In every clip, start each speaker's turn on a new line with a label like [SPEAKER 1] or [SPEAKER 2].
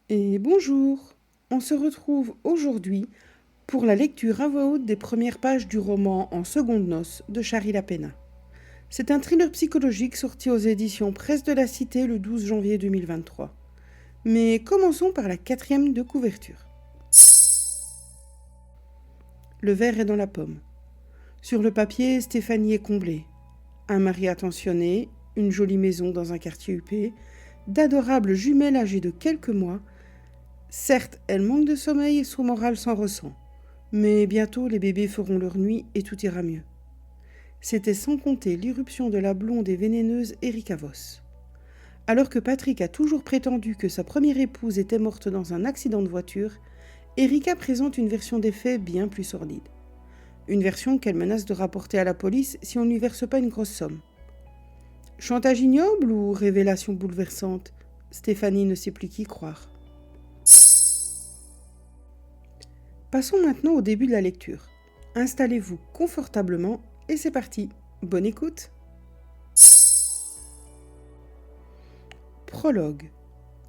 [SPEAKER 1] Et bonjour, on se retrouve aujourd'hui pour la lecture à voix haute des premières pages du roman En seconde noces de Shari Lapena. C'est un thriller psychologique sorti aux éditions Presse de la Cité le 12 janvier 2023. Mais commençons par la quatrième de couverture. Le verre est dans la pomme. Sur le papier, Stéphanie est comblée. Un mari attentionné, une jolie maison dans un quartier huppé, d'adorables jumelles âgées de quelques mois. Certes, elle manque de sommeil et son moral s'en ressent. Mais bientôt, les bébés feront leur nuit et tout ira mieux. C'était sans compter l'irruption de la blonde et vénéneuse Erika Voss. Alors que Patrick a toujours prétendu que sa première épouse était morte dans un accident de voiture, Erika présente une version des faits bien plus sordide. Une version qu'elle menace de rapporter à la police si on ne lui verse pas une grosse somme. Chantage ignoble ou révélation bouleversante ? Stéphanie ne sait plus qui croire. Passons maintenant au début de la lecture. Installez-vous confortablement et c'est parti. Bonne écoute. Prologue.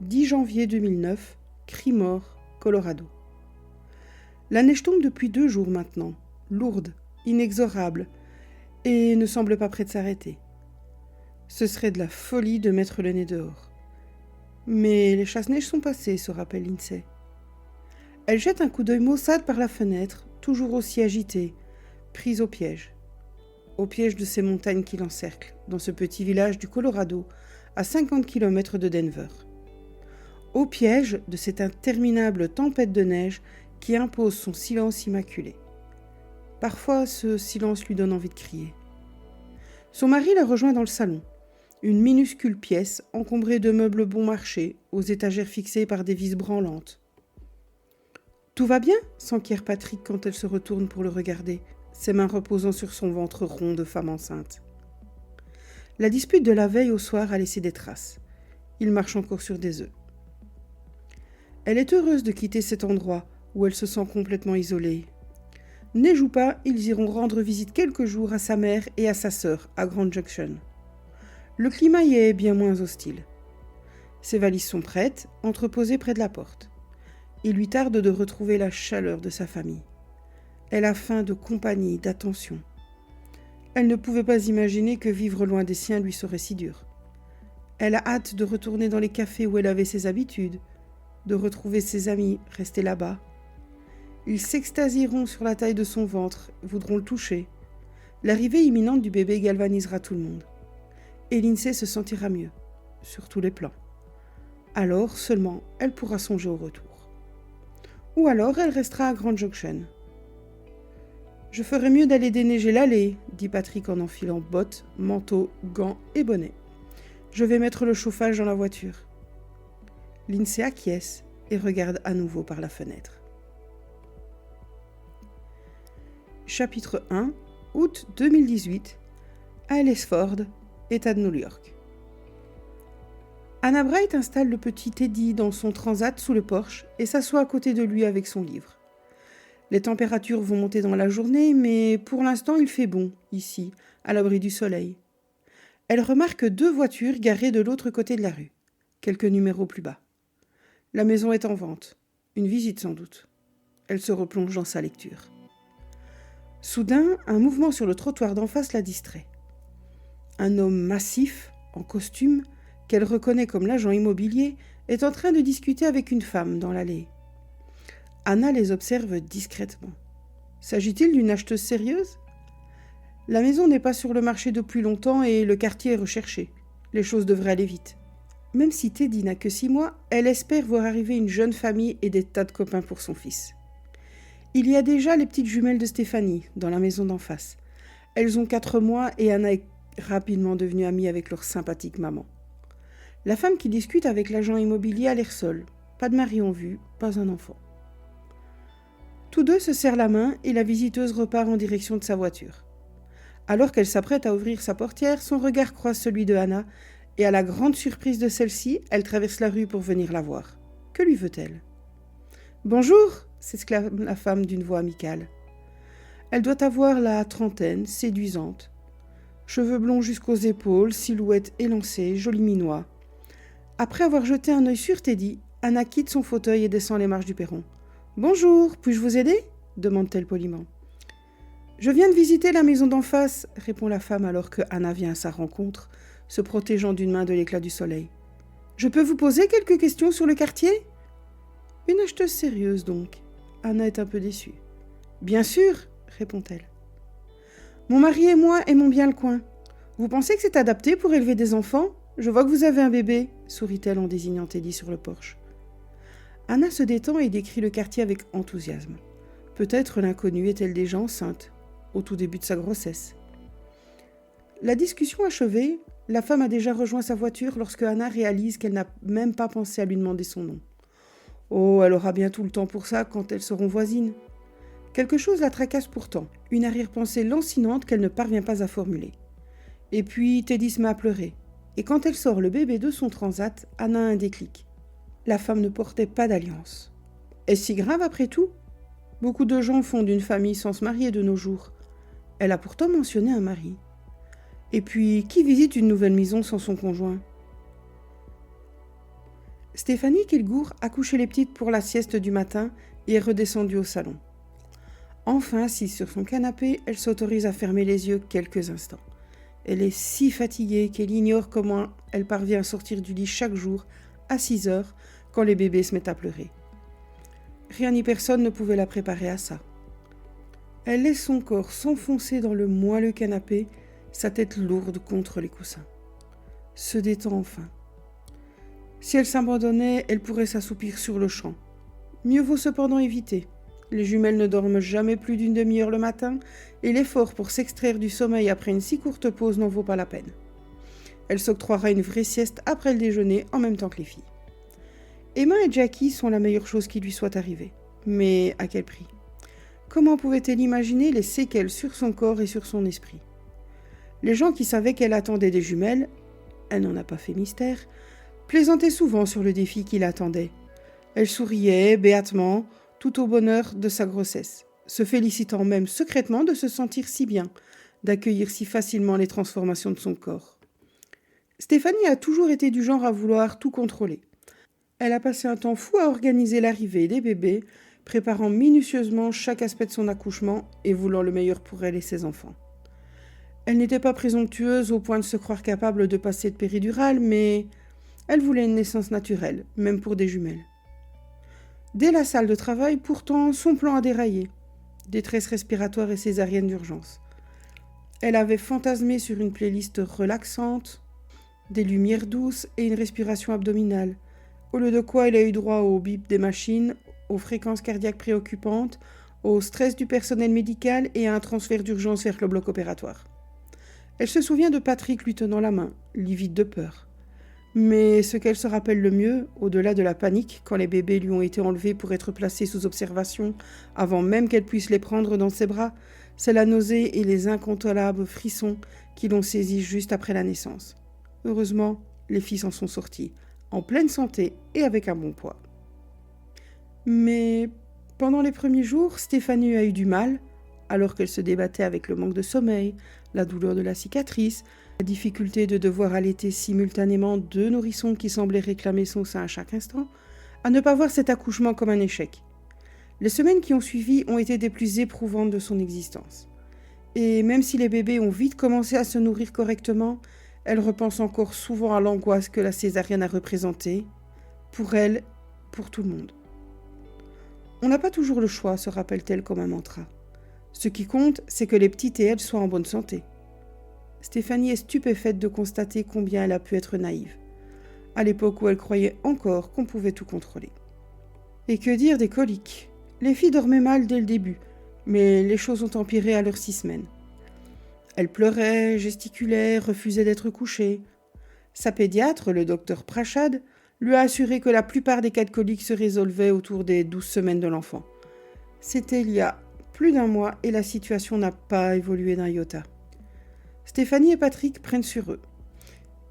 [SPEAKER 1] 10 janvier 2009, Cremore, Colorado. La neige tombe depuis 2 jours maintenant, lourde, inexorable, et ne semble pas près de s'arrêter. Ce serait de la folie de mettre le nez dehors. Mais les chasse-neige sont passées, se rappelle Lindsay. Elle jette un coup d'œil maussade par la fenêtre, toujours aussi agitée, prise au piège de ces montagnes qui l'encerclent, dans ce petit village du Colorado, à 50 km de Denver. Au piège de cette interminable tempête de neige qui impose son silence immaculé. Parfois, ce silence lui donne envie de crier. Son mari la rejoint dans le salon, une minuscule pièce encombrée de meubles bon marché, aux étagères fixées par des vis branlantes. « Tout va bien ?» s'enquiert Patrick quand elle se retourne pour le regarder, ses mains reposant sur son ventre rond de femme enceinte. La dispute de la veille au soir a laissé des traces. Il marche encore sur des œufs. Elle est heureuse de quitter cet endroit où elle se sent complètement isolée. Neige ou pas, ils iront rendre visite quelques jours à sa mère et à sa sœur à Grand Junction. Le climat y est bien moins hostile. Ses valises sont prêtes, entreposées près de la porte. Il lui tarde de retrouver la chaleur de sa famille. Elle a faim de compagnie, d'attention. Elle ne pouvait pas imaginer que vivre loin des siens lui serait si dur. Elle a hâte de retourner dans les cafés où elle avait ses habitudes, de retrouver ses amis restés là-bas. Ils s'extasieront sur la taille de son ventre, voudront le toucher. L'arrivée imminente du bébé galvanisera tout le monde. Et Lindsay se sentira mieux, sur tous les plans. Alors seulement, elle pourra songer au retour. Ou alors, elle restera à Grand Junction. « Je ferais mieux d'aller déneiger l'allée, » dit Patrick en enfilant bottes, manteau, gants et bonnet. « Je vais mettre le chauffage dans la voiture. » Lindsay acquiesce et regarde à nouveau par la fenêtre. Chapitre 1, août 2018, à Ellisford, État de New York. Anna Bright installe le petit Teddy dans son transat sous le porche et s'assoit à côté de lui avec son livre. Les températures vont monter dans la journée, mais pour l'instant il fait bon, ici, à l'abri du soleil. Elle remarque 2 voitures garées de l'autre côté de la rue, quelques numéros plus bas. La maison est en vente, une visite sans doute. Elle se replonge dans sa lecture. Soudain, un mouvement sur le trottoir d'en face la distrait. Un homme massif, en costume, qu'elle reconnaît comme l'agent immobilier, est en train de discuter avec une femme dans l'allée. Anna les observe discrètement. S'agit-il d'une acheteuse sérieuse ? La maison n'est pas sur le marché depuis longtemps et le quartier est recherché. Les choses devraient aller vite. Même si Teddy n'a que 6 mois, elle espère voir arriver une jeune famille et des tas de copains pour son fils. Il y a déjà les petites jumelles de Stéphanie dans la maison d'en face. Elles ont 4 mois et Anna est rapidement devenue amie avec leur sympathique maman. La femme qui discute avec l'agent immobilier a l'air seule. Pas de mari en vue, pas un enfant. Tous deux se serrent la main et la visiteuse repart en direction de sa voiture. Alors qu'elle s'apprête à ouvrir sa portière, son regard croise celui de Anna et à la grande surprise de celle-ci, elle traverse la rue pour venir la voir. Que lui veut-elle ? « Bonjour !» s'exclame la femme d'une voix amicale. Elle doit avoir la trentaine, séduisante. Cheveux blonds jusqu'aux épaules, silhouette élancée, joli minois. Après avoir jeté un œil sur Teddy, Anna quitte son fauteuil et descend les marches du perron. « Bonjour, puis-je vous aider ?» demande-t-elle poliment. « Je viens de visiter la maison d'en face, » répond la femme alors que Anna vient à sa rencontre, se protégeant d'une main de l'éclat du soleil. « Je peux vous poser quelques questions sur le quartier ?» Une acheteuse sérieuse donc. Anna est un peu déçue. « Bien sûr, » répond-elle. « Mon mari et moi aimons bien le coin. Vous pensez que c'est adapté pour élever des enfants ? Je vois que vous avez un bébé, » sourit-elle en désignant Teddy sur le porche. Anna se détend et décrit le quartier avec enthousiasme. Peut-être l'inconnue est-elle déjà enceinte, au tout début de sa grossesse. La discussion achevée, la femme a déjà rejoint sa voiture lorsque Anna réalise qu'elle n'a même pas pensé à lui demander son nom. Oh, elle aura bien tout le temps pour ça quand elles seront voisines. Quelque chose la tracasse pourtant, une arrière-pensée lancinante qu'elle ne parvient pas à formuler. Et puis Teddy se met à pleurer, et quand elle sort le bébé de son transat, Anna a un déclic. La femme ne portait pas d'alliance. Est-ce si grave après tout ? Beaucoup de gens fondent une famille sans se marier de nos jours. Elle a pourtant mentionné un mari. Et puis, qui visite une nouvelle maison sans son conjoint ? Stéphanie Kilgour a couché les petites pour la sieste du matin et est redescendue au salon. Enfin, assise sur son canapé, elle s'autorise à fermer les yeux quelques instants. Elle est si fatiguée qu'elle ignore comment elle parvient à sortir du lit chaque jour à 6 heures quand les bébés se mettent à pleurer. Rien ni personne ne pouvait la préparer à ça. Elle laisse son corps s'enfoncer dans le moelleux canapé, sa tête lourde contre les coussins. Se détend enfin. Si elle s'abandonnait, elle pourrait s'assoupir sur le champ. Mieux vaut cependant éviter. Les jumelles ne dorment jamais plus d'une demi-heure le matin et l'effort pour s'extraire du sommeil après une si courte pause n'en vaut pas la peine. Elle s'octroiera une vraie sieste après le déjeuner en même temps que les filles. Emma et Jackie sont la meilleure chose qui lui soit arrivée. Mais à quel prix ? Comment pouvait-elle imaginer les séquelles sur son corps et sur son esprit ? Les gens qui savaient qu'elle attendait des jumelles, elle n'en a pas fait mystère, plaisantaient souvent sur le défi qui l'attendait. Elle souriait béatement, tout au bonheur de sa grossesse, se félicitant même secrètement de se sentir si bien, d'accueillir si facilement les transformations de son corps. Stéphanie a toujours été du genre à vouloir tout contrôler. Elle a passé un temps fou à organiser l'arrivée des bébés, préparant minutieusement chaque aspect de son accouchement et voulant le meilleur pour elle et ses enfants. Elle n'était pas présomptueuse au point de se croire capable de passer de péridurale, mais elle voulait une naissance naturelle, même pour des jumelles. Dès la salle de travail, pourtant, son plan a déraillé. Détresse respiratoire et césarienne d'urgence. Elle avait fantasmé sur une playlist relaxante, des lumières douces et une respiration abdominale, au lieu de quoi elle a eu droit au bip des machines, aux fréquences cardiaques préoccupantes, au stress du personnel médical et à un transfert d'urgence vers le bloc opératoire. Elle se souvient de Patrick lui tenant la main, livide de peur. Mais ce qu'elle se rappelle le mieux, au-delà de la panique, quand les bébés lui ont été enlevés pour être placés sous observation, avant même qu'elle puisse les prendre dans ses bras, c'est la nausée et les incontrôlables frissons qui l'ont saisie juste après la naissance. Heureusement, les filles s'en sont sorties, en pleine santé et avec un bon poids. Mais pendant les premiers jours, Stéphanie a eu du mal, alors qu'elle se débattait avec le manque de sommeil, la douleur de la cicatrice, la difficulté de devoir allaiter simultanément 2 nourrissons qui semblaient réclamer son sein à chaque instant, à ne pas voir cet accouchement comme un échec. Les semaines qui ont suivi ont été des plus éprouvantes de son existence. Et même si les bébés ont vite commencé à se nourrir correctement, elle repense encore souvent à l'angoisse que la césarienne a représentée, pour elle, pour tout le monde. On n'a pas toujours le choix, se rappelle-t-elle comme un mantra. Ce qui compte, c'est que les petites et elle soient en bonne santé. Stéphanie est stupéfaite de constater combien elle a pu être naïve, à l'époque où elle croyait encore qu'on pouvait tout contrôler. Et que dire des coliques ? Les filles dormaient mal dès le début, mais les choses ont empiré à leurs 6 semaines. Elles pleuraient, gesticulaient, refusaient d'être couchées. Sa pédiatre, le docteur Prachad, lui a assuré que la plupart des cas de coliques se résolvaient autour des 12 semaines de l'enfant. C'était il y a plus d'1 mois et la situation n'a pas évolué d'un iota. Stéphanie et Patrick prennent sur eux.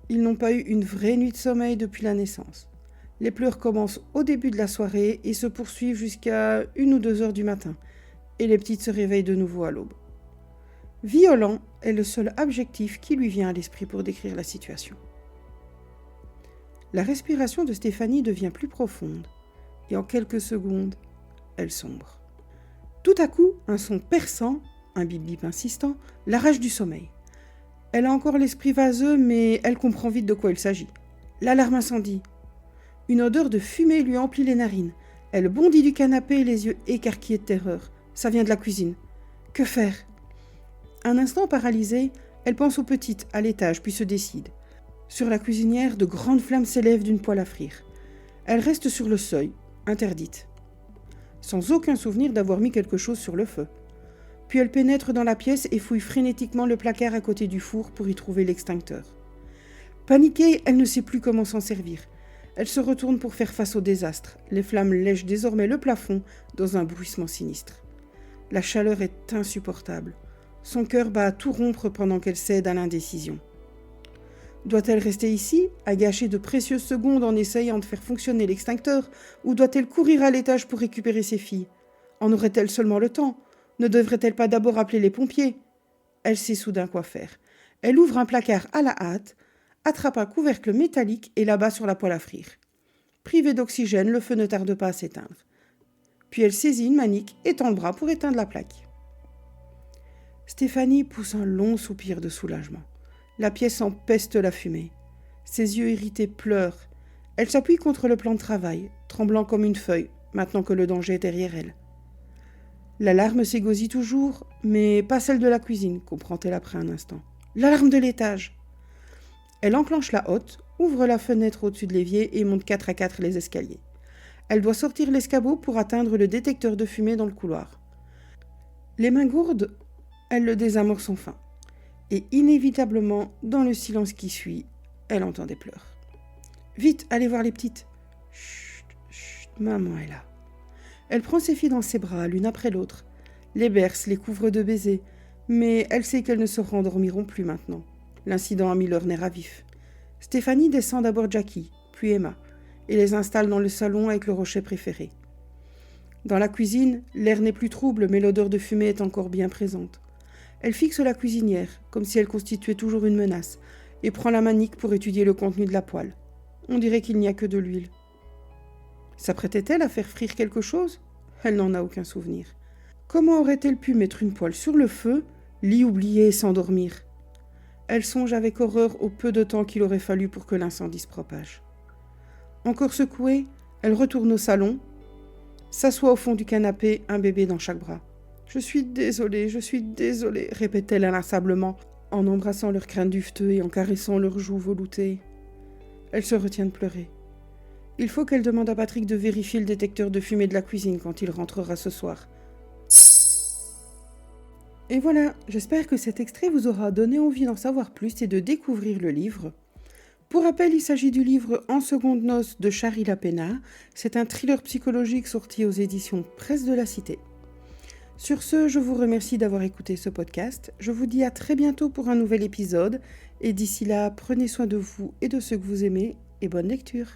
[SPEAKER 1] Ils n'ont pas eu une vraie nuit de sommeil depuis la naissance. Les pleurs commencent au début de la soirée et se poursuivent jusqu'à 1 ou 2 heures du matin, et les petites se réveillent de nouveau à l'aube. Violent est le seul adjectif qui lui vient à l'esprit pour décrire la situation. La respiration de Stéphanie devient plus profonde, et en quelques secondes, elle sombre. Tout à coup, un son perçant, un bip-bip insistant, l'arrache du sommeil. Elle a encore l'esprit vaseux, mais elle comprend vite de quoi il s'agit. L'alarme incendie. Une odeur de fumée lui emplit les narines. Elle bondit du canapé, les yeux écarquillés de terreur. Ça vient de la cuisine. Que faire ? Un instant paralysée, elle pense aux petites, à l'étage, puis se décide. Sur la cuisinière, de grandes flammes s'élèvent d'une poêle à frire. Elle reste sur le seuil, interdite, sans aucun souvenir d'avoir mis quelque chose sur le feu. Puis elle pénètre dans la pièce et fouille frénétiquement le placard à côté du four pour y trouver l'extincteur. Paniquée, elle ne sait plus comment s'en servir. Elle se retourne pour faire face au désastre. Les flammes lèchent désormais le plafond dans un bruissement sinistre. La chaleur est insupportable. Son cœur bat à tout rompre pendant qu'elle cède à l'indécision. Doit-elle rester ici, à gâcher de précieuses secondes en essayant de faire fonctionner l'extincteur, ou doit-elle courir à l'étage pour récupérer ses filles ? En aurait-elle seulement le temps ? Ne devrait-elle pas d'abord appeler les pompiers ? Elle sait soudain quoi faire. Elle ouvre un placard à la hâte, attrape un couvercle métallique et l'abat sur la poêle à frire. Privée d'oxygène, le feu ne tarde pas à s'éteindre. Puis elle saisit une manique et tend le bras pour éteindre la plaque. Stéphanie pousse un long soupir de soulagement. La pièce empeste la fumée. Ses yeux irrités pleurent. Elle s'appuie contre le plan de travail, tremblant comme une feuille, maintenant que le danger est derrière elle. L'alarme s'égosille toujours, mais pas celle de la cuisine, comprend-elle après un instant. L'alarme de l'étage. Elle enclenche la hotte, ouvre la fenêtre au-dessus de l'évier et monte 4 à 4 les escaliers. Elle doit sortir l'escabeau pour atteindre le détecteur de fumée dans le couloir. Les mains gourdes, elle le désamorce enfin. Et inévitablement, dans le silence qui suit, elle entend des pleurs. « Vite, allez voir les petites !»« Chut, chut, maman est là. » Elle prend ses filles dans ses bras, l'une après l'autre, les berce, les couvre de baisers, mais elle sait qu'elles ne se rendormiront plus maintenant. L'incident a mis leur nerf à vif. Stéphanie descend d'abord Jackie, puis Emma, et les installe dans le salon avec le rocher préféré. Dans la cuisine, l'air n'est plus trouble, mais l'odeur de fumée est encore bien présente. Elle fixe la cuisinière, comme si elle constituait toujours une menace, et prend la manique pour étudier le contenu de la poêle. On dirait qu'il n'y a que de l'huile. S'apprêtait-elle à faire frire quelque chose ? Elle n'en a aucun souvenir. Comment aurait-elle pu mettre une poêle sur le feu, l'y oublier et s'endormir ? Elle songe avec horreur au peu de temps qu'il aurait fallu pour que l'incendie se propage. Encore secouée, elle retourne au salon, s'assoit au fond du canapé, un bébé dans chaque bras. « Je suis désolée, répète-t-elle inlassablement, en embrassant leur crâne duveteux et en caressant leurs joues veloutées. Elle se retient de pleurer. Il faut qu'elle demande à Patrick de vérifier le détecteur de fumée de la cuisine quand il rentrera ce soir. Et voilà, j'espère que cet extrait vous aura donné envie d'en savoir plus et de découvrir le livre. Pour rappel, il s'agit du livre En secondes noces de Shari Lapena. C'est un thriller psychologique sorti aux éditions Presse de la Cité. Sur ce, je vous remercie d'avoir écouté ce podcast. Je vous dis à très bientôt pour un nouvel épisode. Et d'ici là, prenez soin de vous et de ceux que vous aimez et bonne lecture.